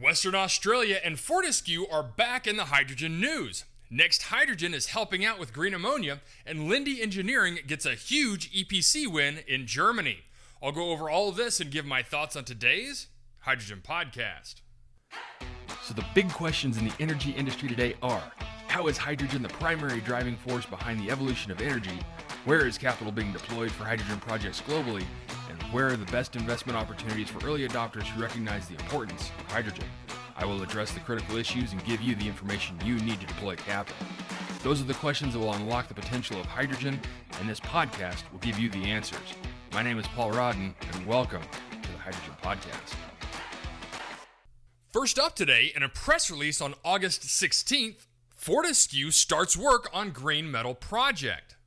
Western Australia and Fortescue are back in the hydrogen news. Next Hydrogen is helping out with green ammonia, and Linde Engineering gets a huge EPC win in Germany. I'll go over all of this and give my thoughts on today's Hydrogen Podcast. So the big questions in the energy industry today are, how is hydrogen the primary driving force behind the evolution of energy? Where is capital being deployed for hydrogen projects globally? And where are the best investment opportunities for early adopters who recognize the importance of hydrogen? I will address the critical issues and give you the information you need to deploy capital. Those are the questions that will unlock the potential of hydrogen, and this podcast will give you the answers. My name is Paul Rodden, and welcome to the Hydrogen Podcast. First up today, in a press release on August 16th, Fortescue starts work on green metal project.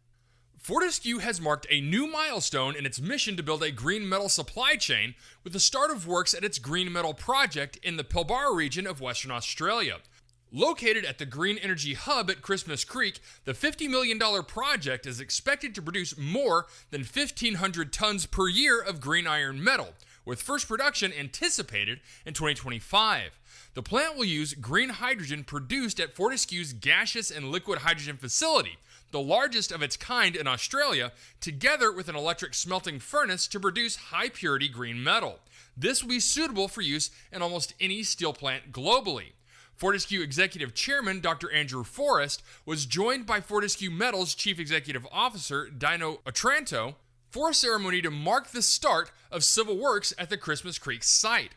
Fortescue has marked a new milestone in its mission to build a green metal supply chain with the start of works at its green metal project in the Pilbara region of Western Australia. Located at the Green Energy Hub at Christmas Creek, the $50 million project is expected to produce more than 1,500 tons per year of green iron metal, with first production anticipated in 2025. The plant will use green hydrogen produced at Fortescue's gaseous and liquid hydrogen facility, the largest of its kind in Australia, together with an electric smelting furnace to produce high-purity green metal. This will be suitable for use in almost any steel plant globally. Fortescue Executive Chairman Dr. Andrew Forrest was joined by Fortescue Metals Chief Executive Officer Dino Otranto for a ceremony to mark the start of civil works at the Christmas Creek site.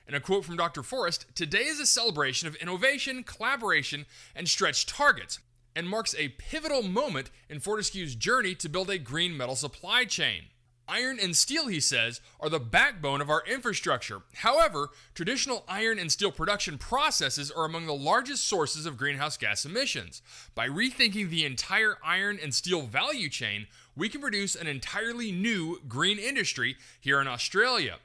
And a quote from Dr. Forrest, "Today is a celebration of innovation, collaboration, and stretched targets, and marks a pivotal moment in Fortescue's journey to build a green metal supply chain. Iron and steel," he says, "are the backbone of our infrastructure. However, traditional iron and steel production processes are among the largest sources of greenhouse gas emissions. By rethinking the entire iron and steel value chain, we can produce an entirely new green industry here in Australia."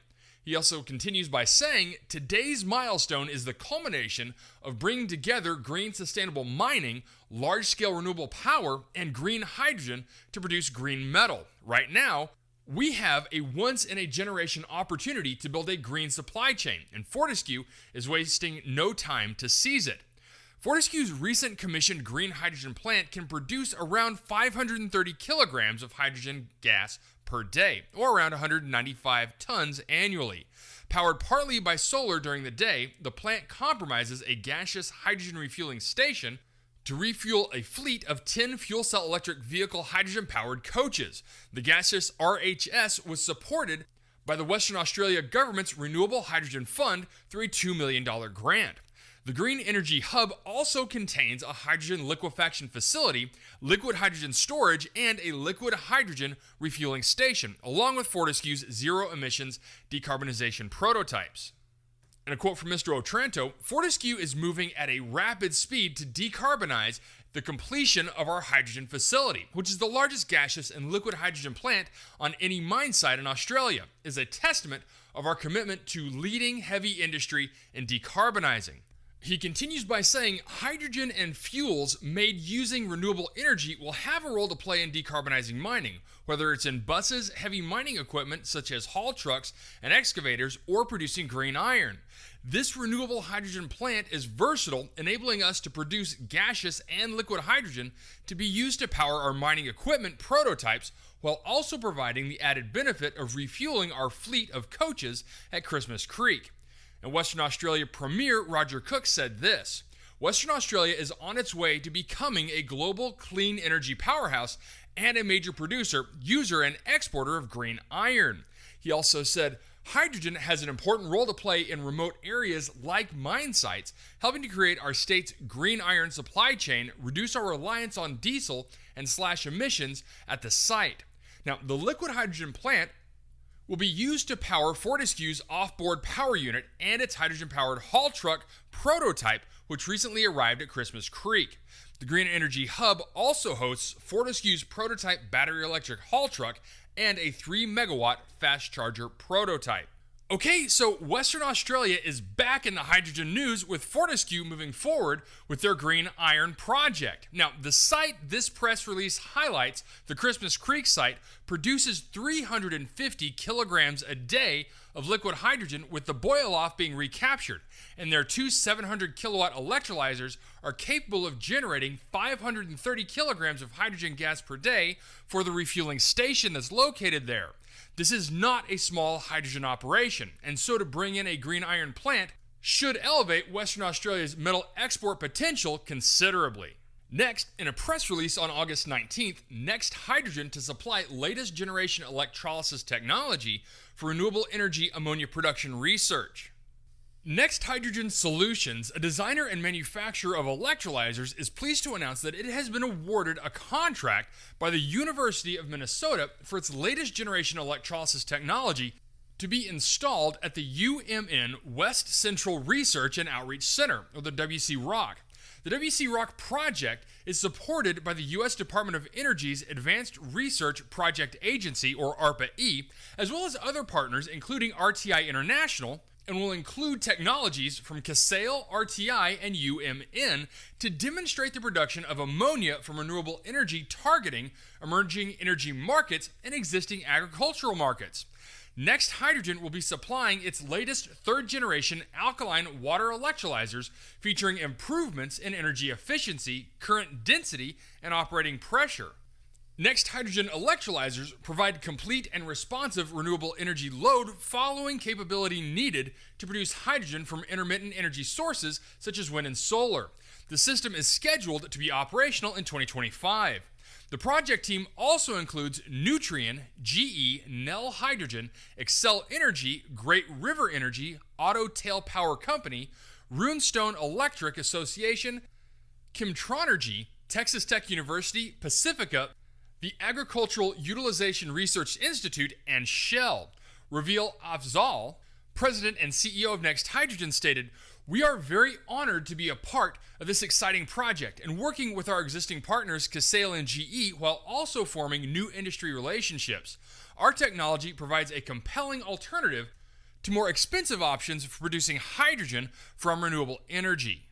He also continues by saying, "Today's milestone is the culmination of bringing together green sustainable mining, large-scale renewable power, and green hydrogen to produce green metal. Right now, we have a once-in-a-generation opportunity to build a green supply chain, and Fortescue is wasting no time to seize it." Fortescue's recent commissioned green hydrogen plant can produce around 530 kilograms of hydrogen gas per day, or around 195 tons annually. Powered partly by solar during the day, the plant compromises a gaseous hydrogen refueling station to refuel a fleet of 10 fuel cell electric vehicle hydrogen-powered coaches. The gaseous RHS was supported by the Western Australia government's Renewable Hydrogen Fund through a $2 million grant. The Green Energy Hub also contains a hydrogen liquefaction facility, liquid hydrogen storage, and a liquid hydrogen refueling station, along with Fortescue's zero-emissions decarbonization prototypes. And a quote from Mr. Otranto, "Fortescue is moving at a rapid speed to decarbonize the completion of our hydrogen facility, which is the largest gaseous and liquid hydrogen plant on any mine site in Australia, is a testament of our commitment to leading heavy industry in decarbonizing." He continues by saying, "Hydrogen and fuels made using renewable energy will have a role to play in decarbonizing mining, whether it's in buses, heavy mining equipment such as haul trucks and excavators, or producing green iron. This renewable hydrogen plant is versatile, enabling us to produce gaseous and liquid hydrogen to be used to power our mining equipment prototypes, while also providing the added benefit of refueling our fleet of coaches at Christmas Creek." And Western Australia Premier Roger Cook said this, "Western Australia is on its way to becoming a global clean energy powerhouse and a major producer, user, and exporter of green iron." He also said, "Hydrogen has an important role to play in remote areas like mine sites, helping to create our state's green iron supply chain, reduce our reliance on diesel, and slash emissions at the site." Now, the liquid hydrogen plant will be used to power Fortescue's off-board power unit and its hydrogen-powered haul truck prototype, which recently arrived at Christmas Creek. The Green Energy Hub also hosts Fortescue's prototype battery electric haul truck and a 3-megawatt fast charger prototype. Okay, so Western Australia is back in the hydrogen news with Fortescue moving forward with their green iron project. Now, the site this press release highlights, the Christmas Creek site, produces 350 kilograms a day of liquid hydrogen, with the boil-off being recaptured, and their two 700 kilowatt electrolyzers are capable of generating 530 kilograms of hydrogen gas per day for the refueling station that's located there. This is not a small hydrogen operation, and so to bring in a green iron plant should elevate Western Australia's metal export potential considerably. Next, in a press release on August 19th, Next Hydrogen to supply latest generation electrolysis technology for renewable energy ammonia production research. Next Hydrogen Solutions, a designer and manufacturer of electrolyzers, is pleased to announce that it has been awarded a contract by the University of Minnesota for its latest generation electrolysis technology to be installed at the UMN West Central Research and Outreach Center, or the WC-ROC. The WC-ROC project is supported by the U.S. Department of Energy's Advanced Research Project Agency, or ARPA-E, as well as other partners including RTI International, and will include technologies from Casale, RTI, and UMN to demonstrate the production of ammonia from renewable energy targeting emerging energy markets and existing agricultural markets. Next Hydrogen will be supplying its latest third-generation alkaline water electrolyzers featuring improvements in energy efficiency, current density, and operating pressure. Next Hydrogen electrolyzers provide complete and responsive renewable energy load following capability needed to produce hydrogen from intermittent energy sources such as wind and solar. The system is scheduled to be operational in 2025. The project team also includes Nutrien, GE, Nel Hydrogen, Excel Energy, Great River Energy, Auto Tail Power Company, Runestone Electric Association, Chemtronergy, Texas Tech University, Pacifica, the Agricultural Utilization Research Institute, and Shell. Raviel Afzal, president and CEO of Next Hydrogen, stated, "We are very honored to be a part of this exciting project and working with our existing partners Casale and GE while also forming new industry relationships. Our technology provides a compelling alternative to more expensive options for producing hydrogen from renewable energy."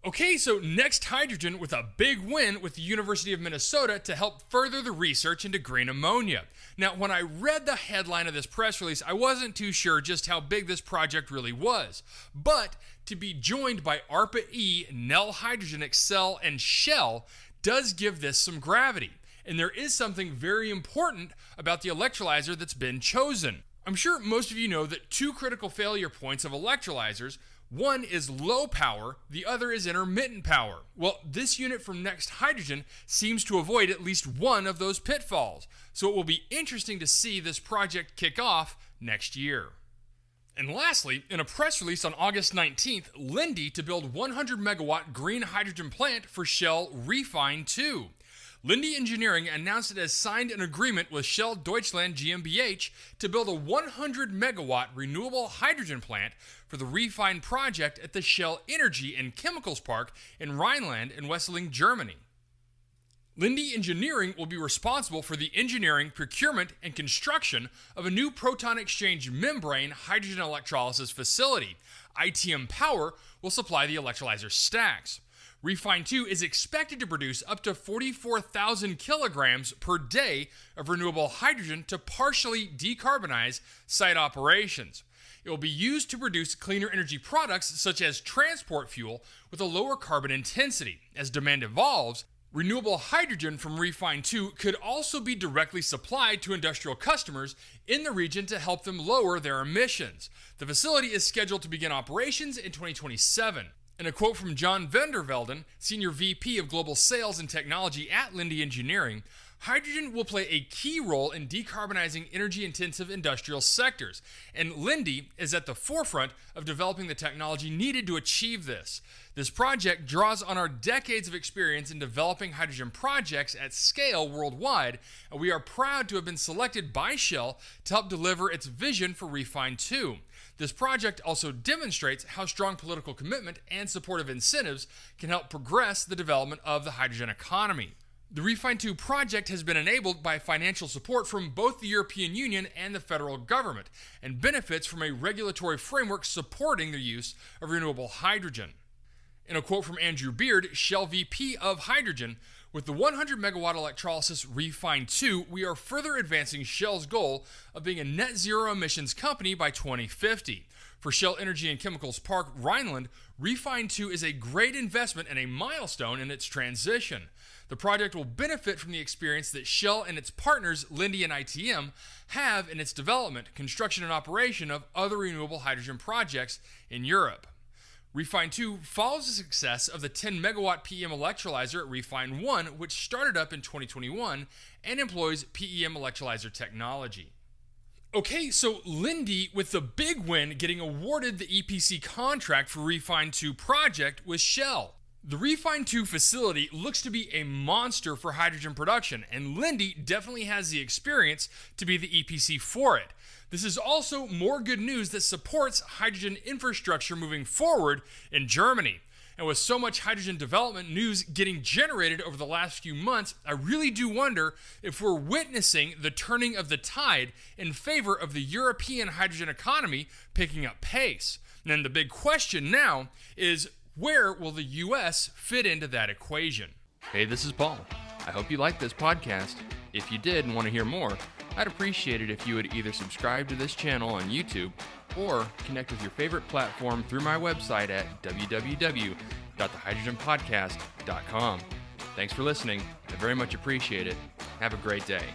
Okay, so Next Hydrogen with a big win with the University of Minnesota to help further the research into green ammonia. Now, when I read the headline of this press release, I wasn't too sure just how big this project really was. But to be joined by ARPA-E, Nel Hydrogen, Excel, and Shell does give this some gravity. And there is something very important about the electrolyzer that's been chosen. I'm sure most of you know that two critical failure points of electrolyzers, one is low power, the other is intermittent power. Well, this unit from Next Hydrogen seems to avoid at least one of those pitfalls, so it will be interesting to see this project kick off next year. And lastly, in a press release on August 19th, Linde to build 100 megawatt green hydrogen plant for Shell Refine 2. Linde Engineering announced it has signed an agreement with Shell Deutschland GmbH to build a 100 megawatt renewable hydrogen plant for the Refine project at the Shell Energy and Chemicals Park in Rhineland in Wesseling, Germany. Linde Engineering will be responsible for the engineering, procurement, and construction of a new proton exchange membrane hydrogen electrolysis facility. ITM Power will supply the electrolyzer stacks. Refine 2 is expected to produce up to 44,000 kilograms per day of renewable hydrogen to partially decarbonize site operations. It will be used to produce cleaner energy products such as transport fuel with a lower carbon intensity. As demand evolves, renewable hydrogen from Refine 2 could also be directly supplied to industrial customers in the region to help them lower their emissions. The facility is scheduled to begin operations in 2027. In a quote from John Vandervelden, Senior VP of Global Sales and Technology at Linde Engineering, hydrogen will play a key role in decarbonizing energy-intensive industrial sectors, and Linde is at the forefront of developing the technology needed to achieve this. This project draws on our decades of experience in developing hydrogen projects at scale worldwide, and we are proud to have been selected by Shell to help deliver its vision for Refine 2. This project also demonstrates how strong political commitment and supportive incentives can help progress the development of the hydrogen economy. The Refine 2 project has been enabled by financial support from both the European Union and the federal government, and benefits from a regulatory framework supporting the use of renewable hydrogen. In a quote from Andrew Beard, Shell VP of Hydrogen, with the 100 megawatt electrolysis Refine 2, we are further advancing Shell's goal of being a net zero emissions company by 2050. For Shell Energy and Chemicals Park, Rhineland, Refine 2 is a great investment and a milestone in its transition. The project will benefit from the experience that Shell and its partners, Linde and ITM, have in its development, construction, and operation of other renewable hydrogen projects in Europe. Refine 2 follows the success of the 10 megawatt PEM electrolyzer at Refine 1, which started up in 2021 and employs PEM electrolyzer technology. Okay, so Linde, with the big win, getting awarded the EPC contract for Refine 2 project with Shell. The Refine 2 facility looks to be a monster for hydrogen production, and Linde definitely has the experience to be the EPC for it. This is also more good news that supports hydrogen infrastructure moving forward in Germany. And with so much hydrogen development news getting generated over the last few months, I really do wonder if we're witnessing the turning of the tide in favor of the European hydrogen economy picking up pace. And then the big question now is, where will the US fit into that equation? Hey, this is Paul. I hope you liked this podcast. If you did and want to hear more, I'd appreciate it if you would either subscribe to this channel on YouTube or connect with your favorite platform through my website at www.thehydrogenpodcast.com. Thanks for listening. I very much appreciate it. Have a great day.